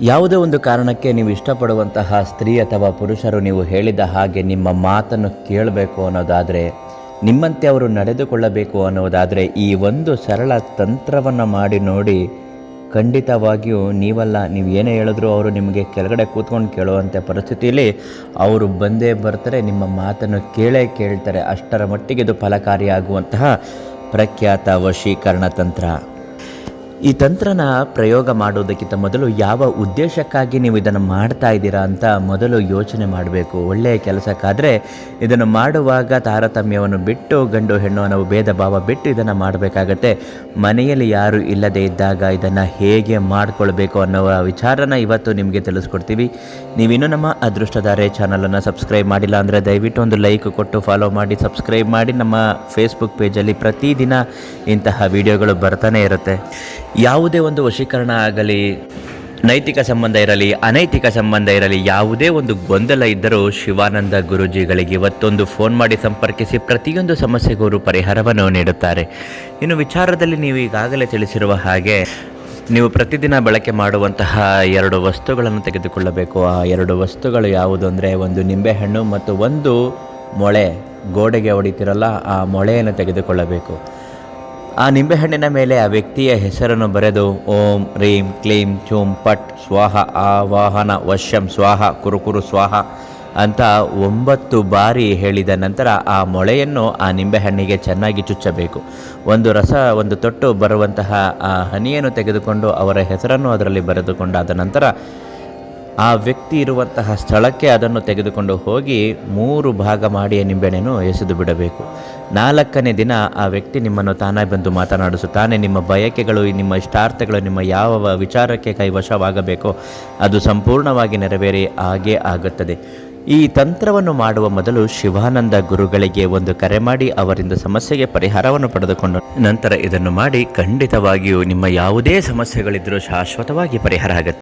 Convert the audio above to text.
ಯಾವುದೇ ಒಂದು ಕಾರಣಕ್ಕೆ ನೀವು ಇಷ್ಟಪಡುವಂತಹ ಸ್ತ್ರೀ ಅಥವಾ ಪುರುಷರು ನೀವು ಹೇಳಿದ ಹಾಗೆ ನಿಮ್ಮ ಮಾತನ್ನು ಕೇಳಬೇಕು ಅನ್ನೋದಾದರೆ, ನಿಮ್ಮಂತೆ ಅವರು ನಡೆದುಕೊಳ್ಳಬೇಕು ಅನ್ನೋದಾದರೆ, ಈ ಒಂದು ಸರಳ ತಂತ್ರವನ್ನು ಮಾಡಿ ನೋಡಿ. ಖಂಡಿತವಾಗಿಯೂ ನೀವು ಏನೇ ಹೇಳಿದ್ರು ಅವರು ನಿಮಗೆ ಕೆಳಗಡೆ ಕೂತ್ಕೊಂಡು ಕೇಳುವಂಥ ಪರಿಸ್ಥಿತಿಯಲ್ಲಿ ಅವರು ಬಂದೇ ಬರ್ತಾರೆ, ನಿಮ್ಮ ಮಾತನ್ನು ಕೇಳ್ತಾರೆ. ಅಷ್ಟರ ಮಟ್ಟಿಗೆ ಇದು ಫಲಕಾರಿಯಾಗುವಂತಹ ಪ್ರಖ್ಯಾತ ವಶೀಕರಣ ತಂತ್ರ. ಈ ತಂತ್ರನ ಪ್ರಯೋಗ ಮಾಡುವುದಕ್ಕಿಂತ ಮೊದಲು ಯಾವ ಉದ್ದೇಶಕ್ಕಾಗಿ ನೀವು ಇದನ್ನು ಮಾಡ್ತಾ ಇದ್ದೀರಾ ಅಂತ ಮೊದಲು ಯೋಚನೆ ಮಾಡಬೇಕು. ಒಳ್ಳೆಯ ಕೆಲಸಕ್ಕಾದರೆ ಇದನ್ನು ಮಾಡುವಾಗ ತಾರತಮ್ಯವನ್ನು ಬಿಟ್ಟು, ಗಂಡು ಹೆಣ್ಣು ಅನ್ನೋ ಭೇದ ಭಾವ ಬಿಟ್ಟು ಇದನ್ನು ಮಾಡಬೇಕಾಗತ್ತೆ. ಮನೆಯಲ್ಲಿ ಯಾರು ಇಲ್ಲದೇ ಇದ್ದಾಗ ಇದನ್ನು ಹೇಗೆ ಮಾಡಿಕೊಳ್ಬೇಕು ಅನ್ನೋ ವಿಚಾರನ ಇವತ್ತು ನಿಮಗೆ ತಿಳಿಸ್ಕೊಡ್ತೀವಿ. ನೀವಿನ್ನೂ ನಮ್ಮ ಅದೃಷ್ಟಧಾರೆ ಚಾನಲನ್ನು ಸಬ್ಸ್ಕ್ರೈಬ್ ಮಾಡಿಲ್ಲ ಅಂದರೆ ದಯವಿಟ್ಟು ಒಂದು ಲೈಕ್ ಕೊಟ್ಟು ಫಾಲೋ ಮಾಡಿ, ಸಬ್ಸ್ಕ್ರೈಬ್ ಮಾಡಿ. ನಮ್ಮ ಫೇಸ್ಬುಕ್ ಪೇಜಲ್ಲಿ ಪ್ರತಿದಿನ ಇಂತಹ ವಿಡಿಯೋಗಳು ಬರ್ತಾನೆ ಇರುತ್ತೆ. ಯಾವುದೇ ಒಂದು ವಶೀಕರಣ ಆಗಲಿ, ನೈತಿಕ ಸಂಬಂಧ ಇರಲಿ, ಅನೈತಿಕ ಸಂಬಂಧ ಇರಲಿ, ಯಾವುದೇ ಒಂದು ಗೊಂದಲ ಇದ್ದರೂ ಶಿವಾನಂದ ಗುರೂಜಿಗಳಿಗೆ ಇವತ್ತೊಂದು ಫೋನ್ ಮಾಡಿ ಸಂಪರ್ಕಿಸಿ ಪ್ರತಿಯೊಂದು ಸಮಸ್ಯೆಗೂ ಅವರು ಪರಿಹಾರವನ್ನು ನೀಡುತ್ತಾರೆ. ಇನ್ನು ವಿಚಾರದಲ್ಲಿ ನೀವು ಈಗಾಗಲೇ ತಿಳಿಸಿರುವ ಹಾಗೆ ನೀವು ಪ್ರತಿದಿನ ಬಳಕೆ ಮಾಡುವಂತಹ 2 ವಸ್ತುಗಳನ್ನು ತೆಗೆದುಕೊಳ್ಳಬೇಕು. ಆ 2 ವಸ್ತುಗಳು ಯಾವುದು ಅಂದರೆ, ಒಂದು ನಿಂಬೆಹಣ್ಣು ಮತ್ತು ಒಂದು ಮೊಳೆ. ಗೋಡೆಗೆ ಹೊಡಿತಿರಲ್ಲ, ಆ ಮೊಳೆಯನ್ನು ತೆಗೆದುಕೊಳ್ಳಬೇಕು. ಆ ನಿಂಬೆಹಣ್ಣಿನ ಮೇಲೆ ಆ ವ್ಯಕ್ತಿಯ ಹೆಸರನ್ನು ಬರೆದು ಓಂ ರೀಂ ಕ್ಲೀಂ ಚೂಂ ಪಟ್ ಸ್ವಾಹ ಆವಾಹನ ವಶ್ಯಂ ಸ್ವಾಹ ಕುರುಕುರು ಸ್ವಾಹ ಅಂತ 9 ಬಾರಿ ಹೇಳಿದ ನಂತರ ಆ ಮೊಳೆಯನ್ನು ಆ ನಿಂಬೆಹಣ್ಣಿಗೆ ಚೆನ್ನಾಗಿ ಚುಚ್ಚಬೇಕು. ಒಂದು ತೊಟ್ಟು ಬರುವಂತಹ ಆ ಹನಿಯನ್ನು ತೆಗೆದುಕೊಂಡು ಅವರ ಹೆಸರನ್ನು ಅದರಲ್ಲಿ ಬರೆದುಕೊಂಡಾದ ನಂತರ ಆ ವ್ಯಕ್ತಿ ಇರುವಂತಹ ಸ್ಥಳಕ್ಕೆ ಅದನ್ನು ತೆಗೆದುಕೊಂಡು ಹೋಗಿ 3 ಭಾಗ ಮಾಡಿ ನಿಂಬೆಹಣ್ಣನ್ನು ಎಸೆದು ಬಿಡಬೇಕು. 4ನೇ ದಿನ ಆ ವ್ಯಕ್ತಿ ನಿಮ್ಮನ್ನು ತಾನೇ ಬಂದು ಮಾತನಾಡಿಸುತ್ತಾನೆ. ನಿಮ್ಮ ಬಯಕೆಗಳು, ನಿಮ್ಮ ಇಷ್ಟಾರ್ಥಗಳು, ನಿಮ್ಮ ಯಾವ ವಿಚಾರಕ್ಕೆ ಕೈವಶವಾಗಬೇಕೋ ಅದು ಸಂಪೂರ್ಣವಾಗಿ ನೆರವೇರಿ ಹಾಗೇ ಆಗುತ್ತದೆ. ಈ ತಂತ್ರವನ್ನು ಮಾಡುವ ಮೊದಲು ಶಿವಾನಂದ ಗುರುಗಳಿಗೆ ಒಂದು ಕರೆ ಮಾಡಿ ಅವರಿಂದ ಸಮಸ್ಯೆಗೆ ಪರಿಹಾರವನ್ನು ಪಡೆದುಕೊಂಡು ನಂತರ ಇದನ್ನು ಮಾಡಿ ಖಂಡಿತವಾಗಿಯೂ ನಿಮ್ಮ ಯಾವುದೇ ಸಮಸ್ಯೆಗಳಿದ್ದರೂ ಶಾಶ್ವತವಾಗಿ ಪರಿಹಾರ ಆಗುತ್ತೆ.